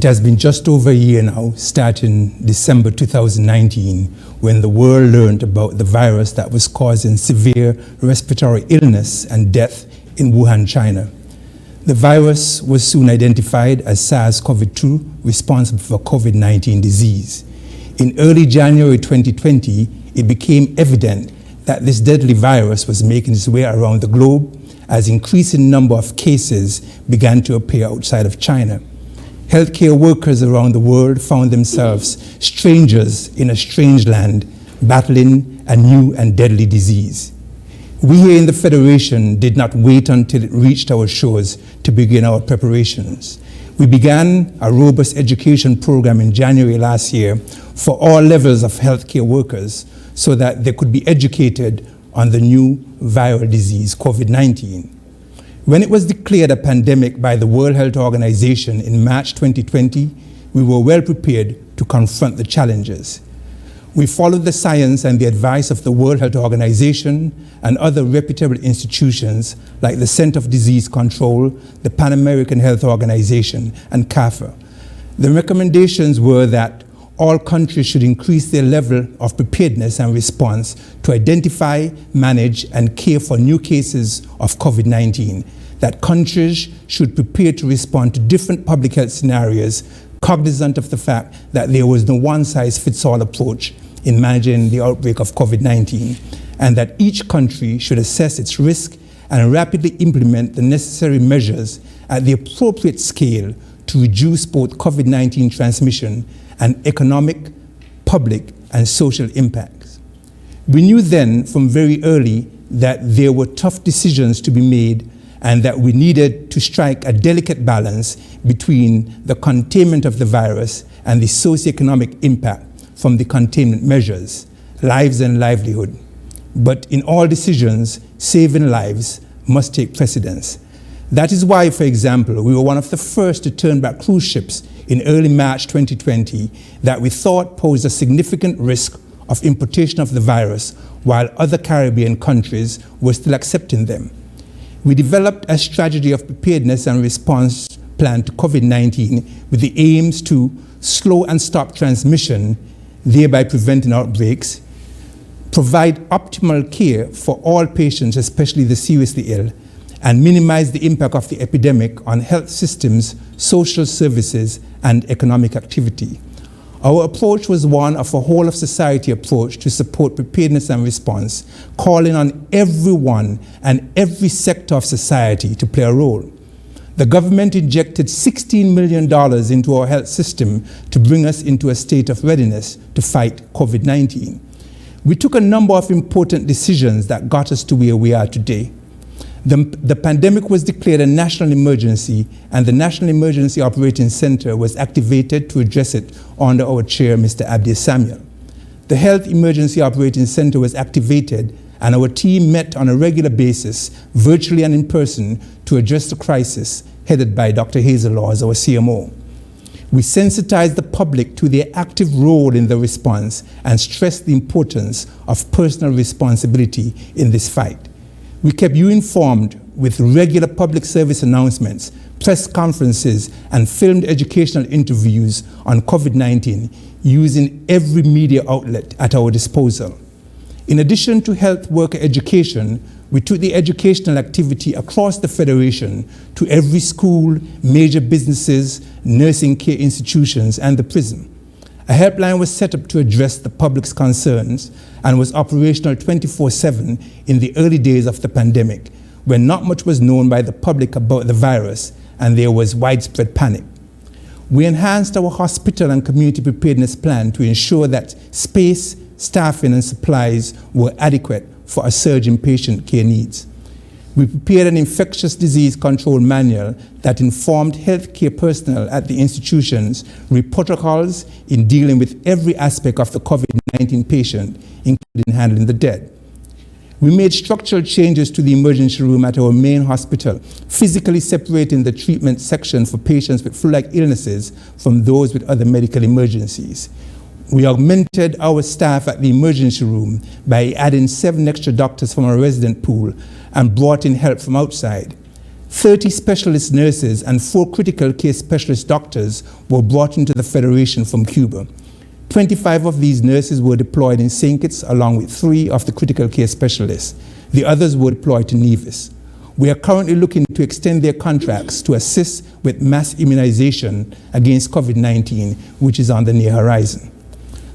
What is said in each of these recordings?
It has been just over a year now, starting December 2019, when the world learned about the virus that was causing severe respiratory illness and death in Wuhan, China. The virus was soon identified as SARS-CoV-2, responsible for COVID-19 disease. In early January 2020, it became evident that this deadly virus was making its way around the globe as increasing number of cases began to appear outside of China. Healthcare workers around the world found themselves strangers in a strange land, battling a new and deadly disease. We here in the Federation did not wait until it reached our shores to begin our preparations. We began a robust education program in January last year for all levels of healthcare workers so that they could be educated on the new viral disease, COVID-19. When it was declared a pandemic by the World Health Organization in March 2020, we were well prepared to confront the challenges. We followed the science and the advice of the World Health Organization and other reputable institutions like the Center for Disease Control, the Pan American Health Organization, and CARPHA. The recommendations were that all countries should increase their level of preparedness and response to identify, manage, and care for new cases of COVID-19, that countries should prepare to respond to different public health scenarios, cognizant of the fact that there was no one-size-fits-all approach in managing the outbreak of COVID-19, and that each country should assess its risk and rapidly implement the necessary measures at the appropriate scale to reduce both COVID-19 transmission and economic, public, and social impacts. We knew then from very early that there were tough decisions to be made and that we needed to strike a delicate balance between the containment of the virus and the socioeconomic impact from the containment measures, lives and livelihood. But in all decisions, saving lives must take precedence. That is why, for example, we were one of the first to turn back cruise ships in early March 2020 that we thought posed a significant risk of importation of the virus, while other Caribbean countries were still accepting them. We developed a strategy of preparedness and response plan to COVID-19 with the aims to slow and stop transmission, thereby preventing outbreaks, provide optimal care for all patients, especially the seriously ill, and minimize the impact of the epidemic on health systems, social services, and economic activity. Our approach was one of a whole-of-society approach to support preparedness and response, calling on everyone and every sector of society to play a role. The government injected $16 million into our health system to bring us into a state of readiness to fight COVID-19. We took a number of important decisions that got us to where we are today. The pandemic was declared a national emergency, and the National Emergency Operating Center was activated to address it under our chair, Mr. Abdi Samuel. The Health Emergency Operating Center was activated, and our team met on a regular basis, virtually and in person, to address the crisis, headed by Dr. Hazel Laws, our CMO. We sensitized the public to their active role in the response and stressed the importance of personal responsibility in this fight. We kept you informed with regular public service announcements, press conferences, and filmed educational interviews on COVID-19 using every media outlet at our disposal. In addition to health worker education, we took the educational activity across the Federation to every school, major businesses, nursing care institutions, and the prison. A helpline was set up to address the public's concerns and was operational 24/7 in the early days of the pandemic, when not much was known by the public about the virus and there was widespread panic. We enhanced our hospital and community preparedness plan to ensure that space, staffing, and supplies were adequate for a surge in patient care needs. We prepared an infectious disease control manual that informed healthcare personnel at the institutions with protocols in dealing with every aspect of the COVID-19 patient, including handling the dead. We made structural changes to the emergency room at our main hospital, physically separating the treatment section for patients with flu-like illnesses from those with other medical emergencies. We augmented our staff at the emergency room by adding 7 extra doctors from our resident pool and brought in help from outside. 30 specialist nurses and 4 critical care specialist doctors were brought into the Federation from Cuba. 25 of these nurses were deployed in St. Kitts along with 3 of the critical care specialists. The others were deployed to Nevis. We are currently looking to extend their contracts to assist with mass immunization against COVID-19, which is on the near horizon.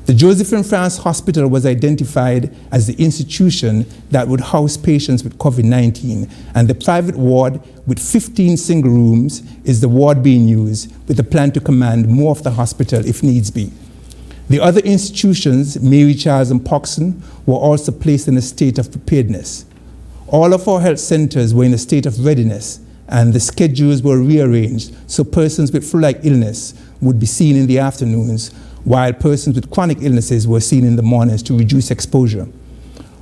The Josephine France Hospital was identified as the institution that would house patients with COVID-19, and the private ward with 15 single rooms is the ward being used, with a plan to command more of the hospital if needs be. The other institutions, Mary Charles and Poxon, were also placed in a state of preparedness. All of our health centers were in a state of readiness, and the schedules were rearranged so persons with flu-like illness would be seen in the afternoons, while persons with chronic illnesses were seen in the mornings to reduce exposure.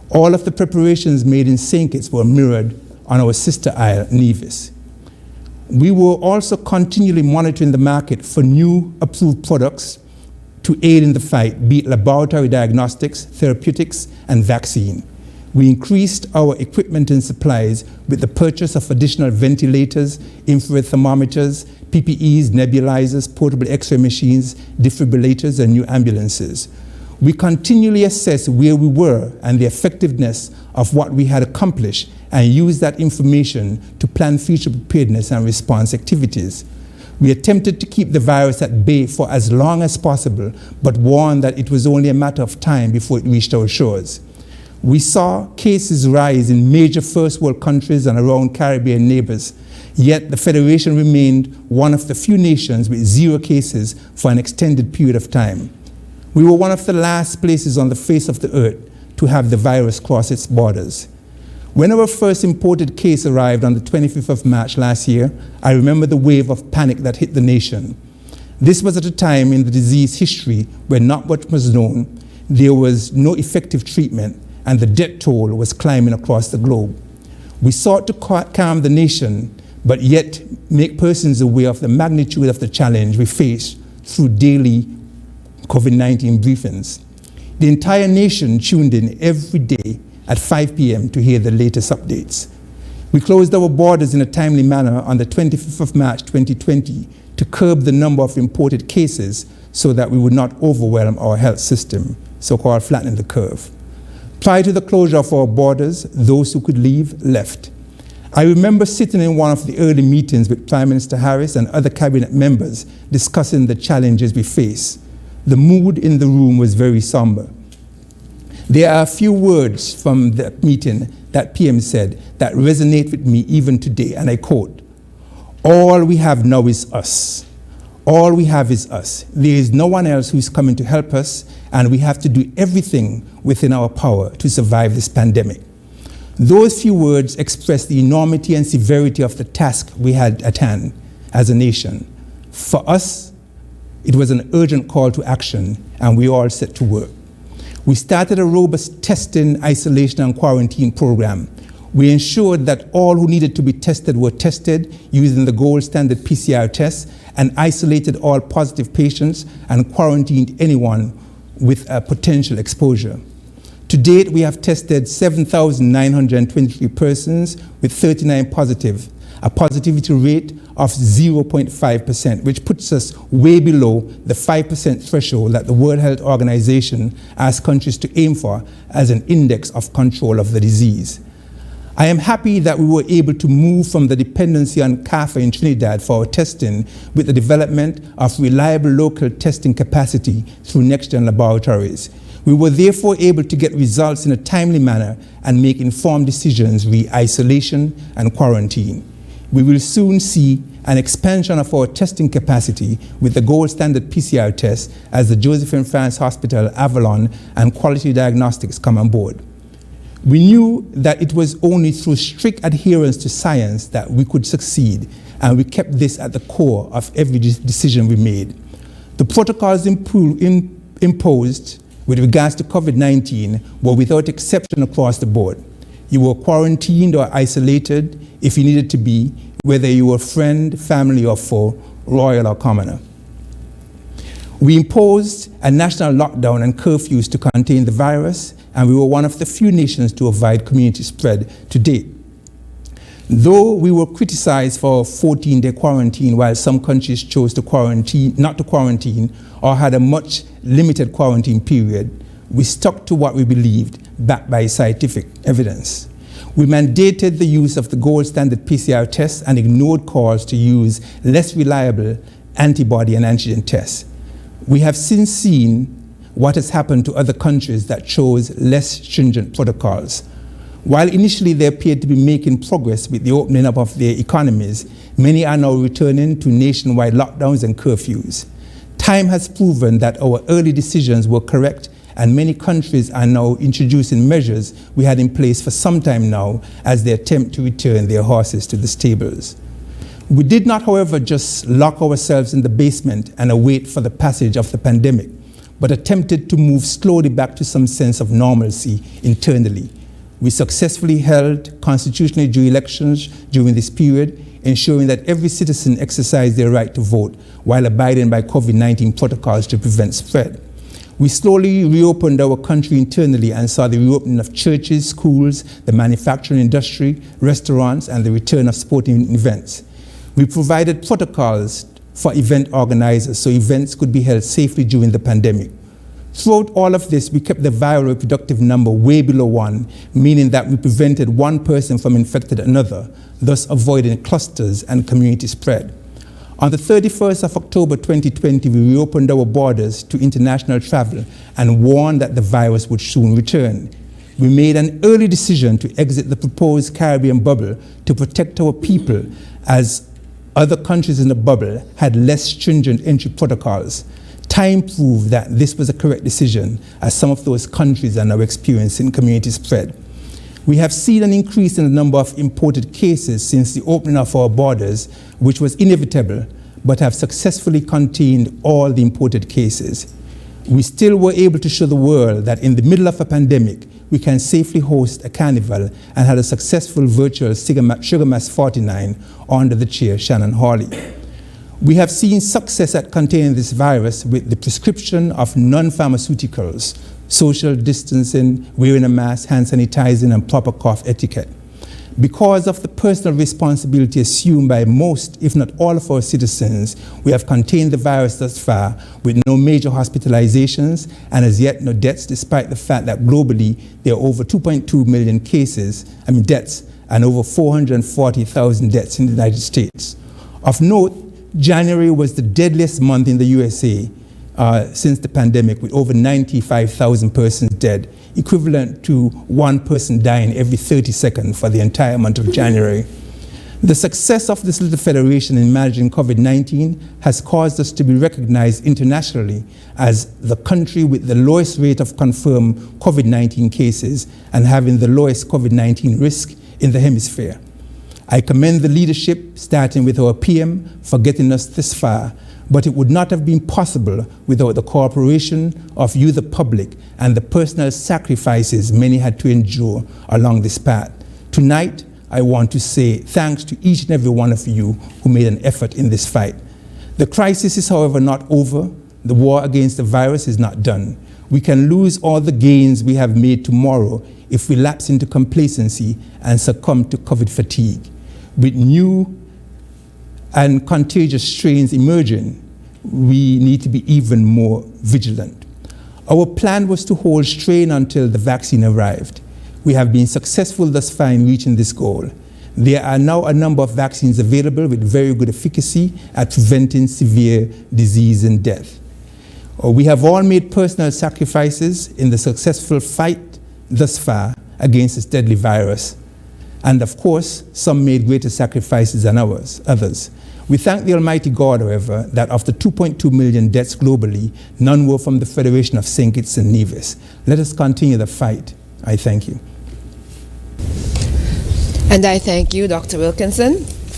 All of the preparations made in St. Kitts were mirrored on our sister isle, Nevis. We were also continually monitoring the market for new approved products to aid in the fight, be it laboratory diagnostics, therapeutics, and vaccine. We increased our equipment and supplies with the purchase of additional ventilators, infrared thermometers, PPEs, nebulizers, portable X-ray machines, defibrillators, and new ambulances. We continually assessed where we were and the effectiveness of what we had accomplished and used that information to plan future preparedness and response activities. We attempted to keep the virus at bay for as long as possible, but warned that it was only a matter of time before it reached our shores. We saw cases rise in major first world countries and around Caribbean neighbors, yet the Federation remained one of the few nations with 0 cases for an extended period of time. We were one of the last places on the face of the earth to have the virus cross its borders. When our first imported case arrived on the 25th of March last year, I remember the wave of panic that hit the nation. This was at a time in the disease history where not much was known, there was no effective treatment, and the death toll was climbing across the globe. We sought to calm the nation, but yet make persons aware of the magnitude of the challenge we face through daily COVID-19 briefings. The entire nation tuned in every day at 5 p.m. to hear the latest updates. We closed our borders in a timely manner on the 25th of March 2020 to curb the number of imported cases so that we would not overwhelm our health system, so-called flattening the curve. Prior to the closure of our borders, those who could leave, left. I remember sitting in one of the early meetings with Prime Minister Harris and other cabinet members discussing the challenges we face. The mood in the room was very somber. There are a few words from that meeting that PM said that resonate with me even today, and I quote, "All we have now is us. All we have is us. There is no one else who's coming to help us, and we have to do everything within our power to survive this pandemic." Those few words express the enormity and severity of the task we had at hand as a nation. For us, it was an urgent call to action, and we all set to work. We started a robust testing, isolation, and quarantine program. We ensured that all who needed to be tested were tested using the gold standard PCR test, and isolated all positive patients and quarantined anyone with a potential exposure. To date, we have tested 7,923 persons with 39 positive, a positivity rate of 0.5%, which puts us way below the 5% threshold that the World Health Organization asks countries to aim for as an index of control of the disease. I am happy that we were able to move from the dependency on CAFA in Trinidad for our testing with the development of reliable local testing capacity through next-gen laboratories. We were therefore able to get results in a timely manner and make informed decisions re isolation and quarantine. We will soon see an expansion of our testing capacity with the gold standard PCR test as the Josephine France Hospital, Avalon, and Quality Diagnostics come on board. We knew that it was only through strict adherence to science that we could succeed, and we kept this at the core of every decision we made. The protocols imposed with regards to COVID-19 were without exception across the board. You were quarantined or isolated if you needed to be, whether you were friend, family, or foe, royal or commoner. We imposed a national lockdown and curfews to contain the virus, and we were one of the few nations to avoid community spread to date. Though we were criticized for a 14-day quarantine while some countries chose to not to quarantine or had a much limited quarantine period, we stuck to what we believed, backed by scientific evidence. We mandated the use of the gold standard PCR tests and ignored calls to use less reliable antibody and antigen tests. We have since seen what has happened to other countries that chose less stringent protocols. While initially they appeared to be making progress with the opening up of their economies, many are now returning to nationwide lockdowns and curfews. Time has proven that our early decisions were correct, and many countries are now introducing measures we had in place for some time now as they attempt to return their horses to the stables. We did not, however, just lock ourselves in the basement and await for the passage of the pandemic, but attempted to move slowly back to some sense of normalcy internally. We successfully held constitutionally due elections during this period, ensuring that every citizen exercised their right to vote while abiding by COVID-19 protocols to prevent spread. We slowly reopened our country internally and saw the reopening of churches, schools, the manufacturing industry, restaurants, and the return of sporting events. We provided protocols for event organizers so events could be held safely during the pandemic. Throughout all of this, we kept the viral reproductive number way below 1, meaning that we prevented one person from infecting another, thus avoiding clusters and community spread. On the 31st of October 2020, we reopened our borders to international travel and warned that the virus would soon return. We made an early decision to exit the proposed Caribbean bubble to protect our people, as other countries in the bubble had less stringent entry protocols. Time proved that this was a correct decision, as some of those countries are now experiencing community spread. We have seen an increase in the number of imported cases since the opening of our borders, which was inevitable, but have successfully contained all the imported cases. We still were able to show the world that in the middle of a pandemic, we can safely host a carnival, and had a successful virtual Sugar Mass 49 under the chair Shannon Hawley. We have seen success at containing this virus with the prescription of non-pharmaceuticals, social distancing, wearing a mask, hand sanitizing, and proper cough etiquette. Because of the personal responsibility assumed by most, if not all, of our citizens, we have contained the virus thus far with no major hospitalizations and as yet no deaths, despite the fact that globally there are over 2.2 million deaths, and over 440,000 deaths in the United States. Of note, January was the deadliest month in the USA since the pandemic, with over 95,000 persons dead, equivalent to one person dying every 30 seconds for the entire month of January. The success of this little federation in managing COVID-19 has caused us to be recognized internationally as the country with the lowest rate of confirmed COVID-19 cases and having the lowest COVID-19 risk in the hemisphere. I commend the leadership, starting with our PM, for getting us this far, but it would not have been possible without the cooperation of you, the public, and the personal sacrifices many had to endure along this path. Tonight, I want to say thanks to each and every one of you who made an effort in this fight. The crisis is, however, not over. The war against the virus is not done. We can lose all the gains we have made tomorrow if we lapse into complacency and succumb to COVID fatigue. With new and contagious strains emerging, we need to be even more vigilant. Our plan was to hold strain until the vaccine arrived. We have been successful thus far in reaching this goal. There are now a number of vaccines available with very good efficacy at preventing severe disease and death. We have all made personal sacrifices in the successful fight thus far against this deadly virus. And of course, some made greater sacrifices than others. We thank the Almighty God, however, that of the 2.2 million deaths globally, none were from the Federation of St. Kitts and Nevis. Let us continue the fight. I thank you. And I thank you, Dr. Wilkinson.